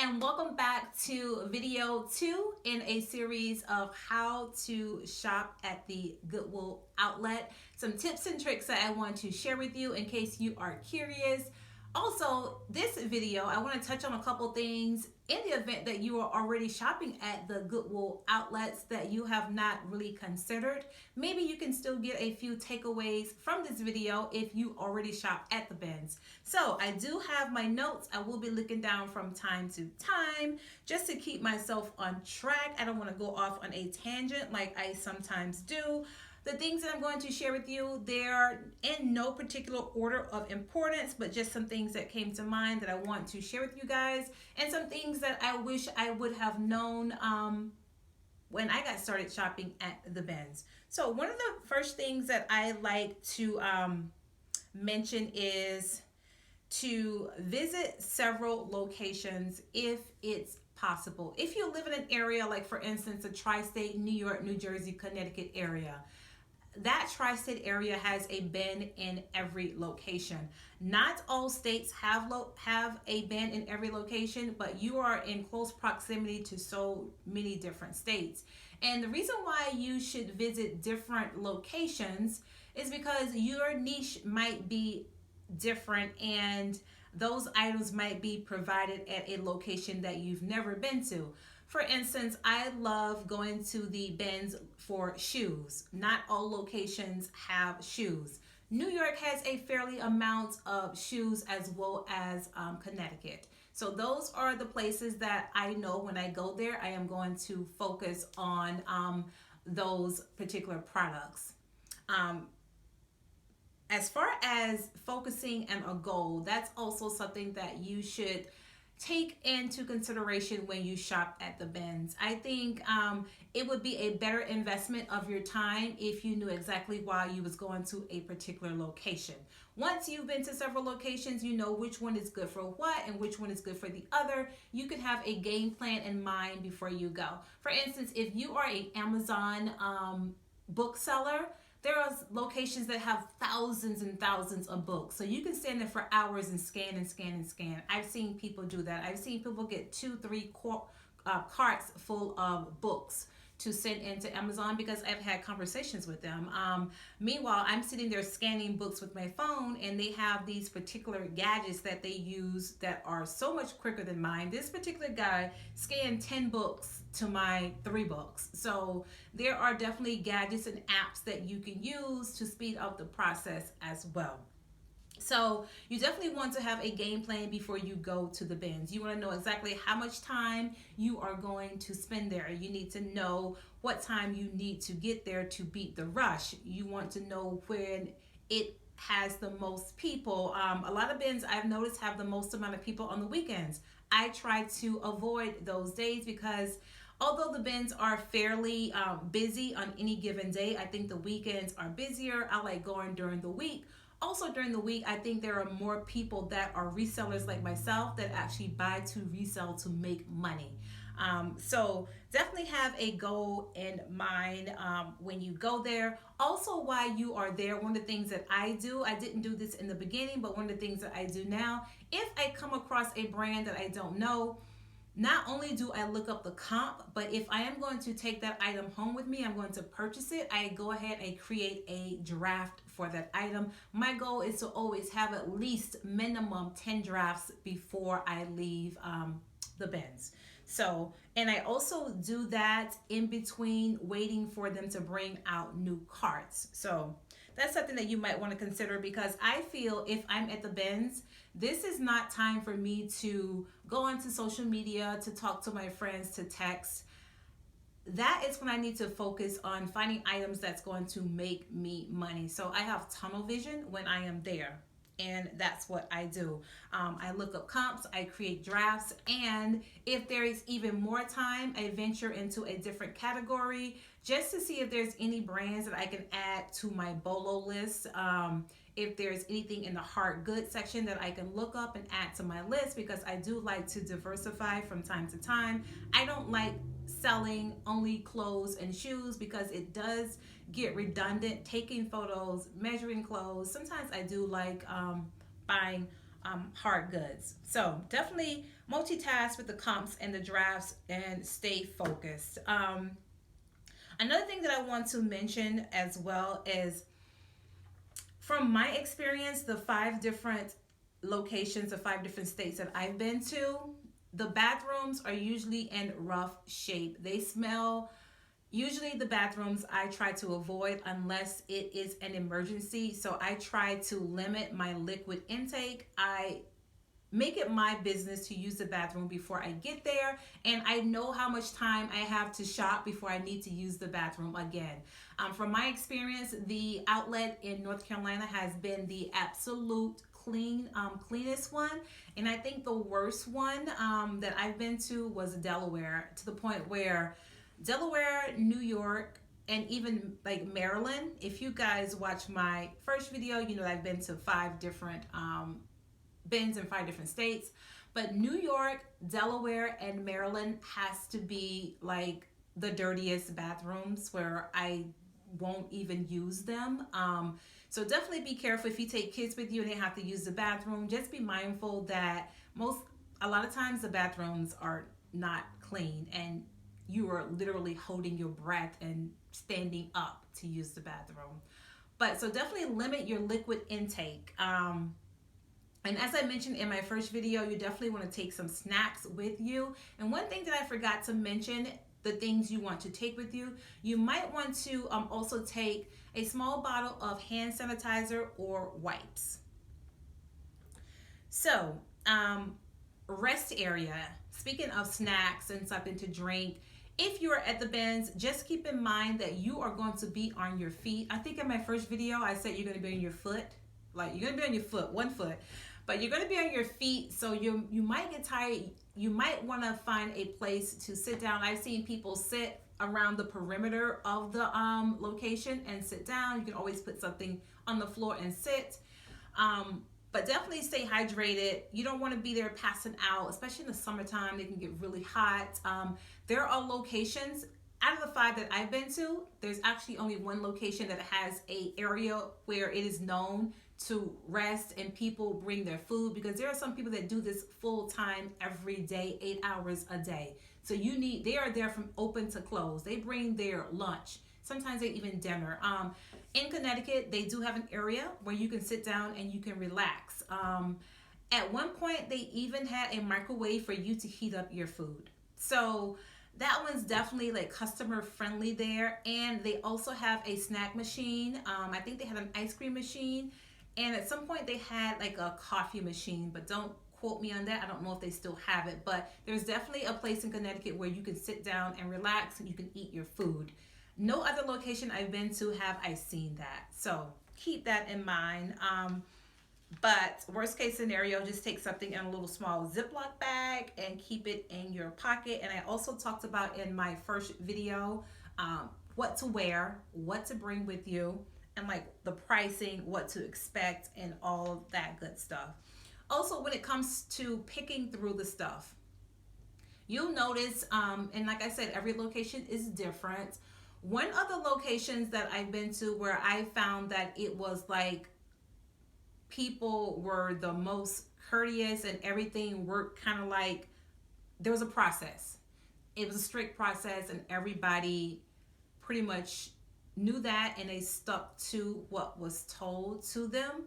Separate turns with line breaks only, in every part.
and welcome back to video 2 in a series of how to shop at the Goodwill outlet. Some tips and tricks that I want to share with you in case you are curious. Also, this video, I want to touch on a couple things in the event that you are already shopping at the Goodwill outlets that you have not really considered. Maybe you can still get a few takeaways from this video if you already shop at the bins. So I do have my notes. I will be looking down from time to time just to keep myself on track. I don't want to go off on a tangent like I sometimes do. The things that I'm going to share with you, they're in no particular order of importance, but just some things that came to mind that I want to share with you guys, and some things that I wish I would have known when I got started shopping at the bins. So one of the first things that I like to mention is to visit several locations if it's possible. If you live in an area like, for instance, the tri-state New York, New Jersey, Connecticut area, that tri-state area has a bin in every location. Not all states have a bin in every location, but you are in close proximity to so many different states. And the reason why you should visit different locations is because your niche might be different and those items might be provided at a location that you've never been to. For instance, I love going to the bins for shoes. Not all locations have shoes. New York has a fairly amount of shoes, as well as Connecticut. So those are the places that I know when I go there, I am going to focus on those particular products. As far as focusing on a goal, that's also something that you should take into consideration when you shop at the bins. I think it would be a better investment of your time if you knew exactly why you was going to a particular location. Once you've been to several locations, you know which one is good for what and which one is good for the other. You can have a game plan in mind before you go. For instance, if you are an Amazon bookseller, there are locations that have thousands and thousands of books. So you can stand there for hours and scan and scan and scan. I've seen people do that. I've seen people get 2-3 carts full of books to send into Amazon because I've had conversations with them. Meanwhile, I'm sitting there scanning books with my phone, and they have these particular gadgets that they use that are so much quicker than mine. This particular guy scanned 10 books to my 3 books. So there are definitely gadgets and apps that you can use to speed up the process as well. So you definitely want to have a game plan before you go to the bins. You want to know exactly how much time you are going to spend there. You need to know what time you need to get there to beat the rush. You want to know when it has the most people. A lot of bins I've noticed have the most amount of people on the weekends. I try to avoid those days because although the bins are fairly busy on any given day, I think the weekends are busier. I like going during the week. Also during the week, I think there are more people that are resellers like myself that actually buy to resell to make money. So definitely have a goal in mind when you go there. Also, while you are there, one of the things that I do, I didn't do this in the beginning, but one of the things that I do now, if I come across a brand that I don't know, not only do I look up the comp, but if I am going to take that item home with me, I'm going to purchase it, I go ahead and create a draft for that item. My goal is to always have at least minimum 10 drafts before I leave the bins. So, and I also do that in between waiting for them to bring out new carts. So that's something that you might want to consider, because I feel if I'm at the bins, this is not time for me to go onto social media, to talk to my friends, to text. That is when I need to focus on finding items that's going to make me money. So I have tunnel vision when I am there, and that's what I do. I look up comps, I create drafts, and if there is even more time, I venture into a different category just to see if there's any brands that I can add to my BOLO list. If there's anything in the hard goods section that I can look up and add to my list, because I do like to diversify from time to time. I don't like selling only clothes and shoes because it does get redundant, taking photos, measuring clothes. Sometimes I do like buying hard goods. So definitely multitask with the comps and the drafts and stay focused. Another thing that I want to mention as well is, from my experience, the 5 different locations, the 5 different states that I've been to, the bathrooms are usually in rough shape. They smell. Usually the bathrooms I try to avoid unless it is an emergency. So I try to limit my liquid intake. I make it my business to use the bathroom before I get there, and I know how much time I have to shop before I need to use the bathroom again. From my experience, the outlet in North Carolina has been the absolute cleanest one, and I think the worst one that I've been to was Delaware, to the point where Delaware, New York, and even like Maryland. If you guys watch my first video, you know I've been to 5 different bins in 5 different states. But New York, Delaware, and Maryland has to be like the dirtiest bathrooms, where I won't even use them. So definitely be careful if you take kids with you and they have to use the bathroom. Just be mindful that a lot of times the bathrooms are not clean, and you are literally holding your breath and standing up to use the bathroom. But so definitely limit your liquid intake. And as I mentioned in my first video, you definitely want to take some snacks with you. And one thing that I forgot to mention, the things you want to take with you, you might want to also take a small bottle of hand sanitizer or wipes. So, rest area. Speaking of snacks and something to drink, if you are at the bins, just keep in mind that you are going to be on your feet. I think in my first video, I said you're going to be on your foot. Like, you're going to be on your foot, one foot. But you're going to be on your feet, so you might get tired. You might want to find a place to sit down. I've seen people sit around the perimeter of the location and sit down. You can always put something on the floor and sit. But definitely stay hydrated. You don't want to be there passing out, especially in the summertime. They can get really hot. There are locations, out of the 5 that I've been to, there's actually only one location that has an area where it is known to rest and people bring their food, because there are some people that do this full time every day, 8 hours a day. So they are there from open to close. They bring their lunch. Sometimes they even dinner. In Connecticut, they do have an area where you can sit down and you can relax. At one point, they even had a microwave for you to heat up your food. So that one's definitely like customer friendly there. And they also have a snack machine. I think they had an ice cream machine. And at some point they had like a coffee machine, but don't quote me on that. I don't know if they still have it, but there's definitely a place in Connecticut where you can sit down and relax and you can eat your food. No other location I've been to have I seen that. So keep that in mind. But worst case scenario, just take something in a little small Ziploc bag and keep it in your pocket. And I also talked about in my first video, what to wear, what to bring with you, and like the pricing, what to expect, and all of that good stuff. Also, when it comes to picking through the stuff, you'll notice, and like I said, every location is different. One of the locations that I've been to where I found that it was like people were the most courteous and everything worked kind of like there was a process. It was a strict process, and everybody pretty much knew that, and they stuck to what was told to them.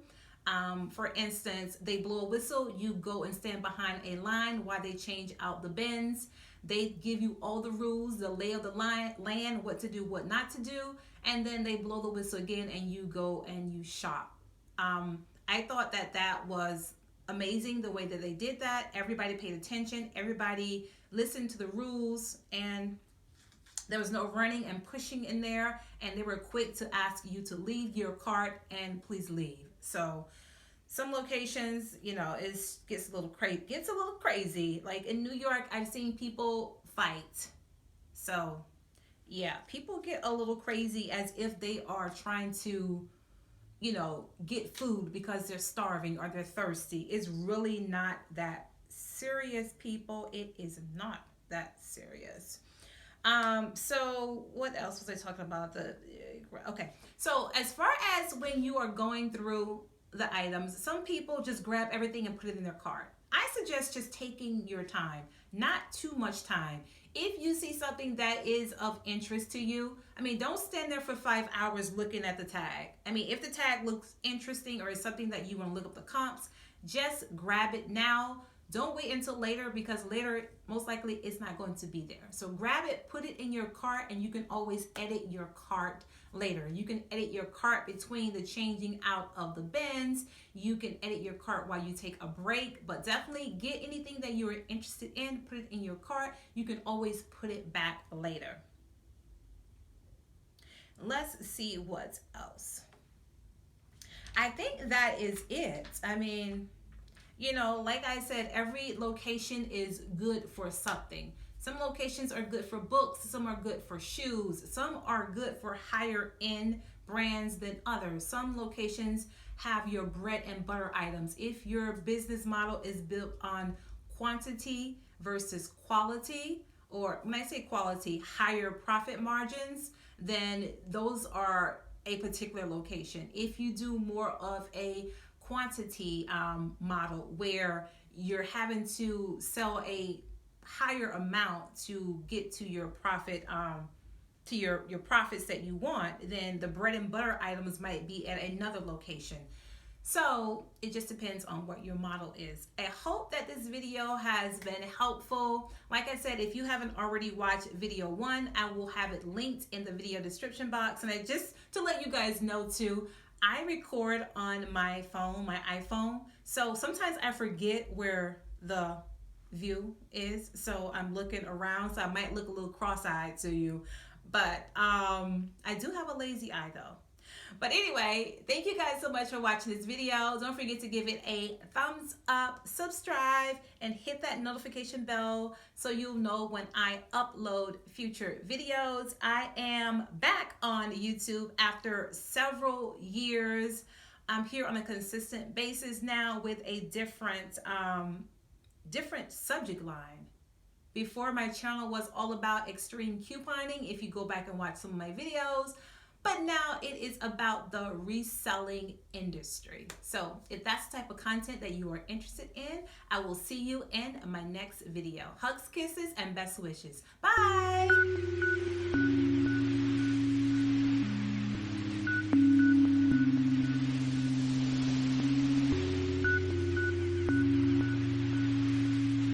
For instance, they blow a whistle, you go and stand behind a line while they change out the bins. They give you all the rules, the lay of the land, what to do, what not to do, and then they blow the whistle again and you go and you shop. I thought that was amazing the way that they did that. Everybody paid attention, everybody listened to the rules, and there was no running and pushing in there, and they were quick to ask you to leave your cart and please leave. So some locations, it gets a little crazy. Like in New York, I've seen people fight. So yeah, people get a little crazy as if they are trying to, get food because they're starving or they're thirsty. It's really not that serious, people. It is not that serious. So what else was I talking about? Okay. So as far as when you are going through the items. Some people just grab everything and put it in their cart. I suggest just taking your time, not too much time. If you see something that is of interest to you, I mean, don't stand there for 5 hours looking at the tag. I mean, if the tag looks interesting or is something that you want to look up the comps, just grab it now. Don't wait until later, because later, most likely, it's not going to be there. So grab it, put it in your cart, and you can always edit your cart later. You can edit your cart between the changing out of the bins. You can edit your cart while you take a break, but definitely get anything that you're interested in, put it in your cart. You can always put it back later. Let's see what else. I think that is it. I mean, you know, like I said, every location is good for something. Some locations are good for books, some are good for shoes, some are good for higher end brands than others. Some locations have your bread and butter items. If your business model is built on quantity versus quality, or when I say quality, higher profit margins, then those are a particular location. If you do more of a quantity model where you're having to sell a higher amount to get to your profit, to your profits that you want, then the bread and butter items might be at another location. So it just depends on what your model is. I hope that this video has been helpful. Like I said, if you haven't already watched video 1, I will have it linked in the video description box. And just to let you guys know too, I record on my phone, my iPhone. So sometimes I forget where the view is. So I'm looking around. So I might look a little cross-eyed to you. But I do have a lazy eye though. But anyway, thank you guys so much for watching this video. Don't forget to give it a thumbs up, subscribe, and hit that notification bell so you'll know when I upload future videos. I am back on YouTube after several years. I'm here on a consistent basis now with a different subject line. Before, my channel was all about extreme couponing, if you go back and watch some of my videos. But now it is about the reselling industry. So if that's the type of content that you are interested in, I will see you in my next video. Hugs, kisses, and best wishes. Bye.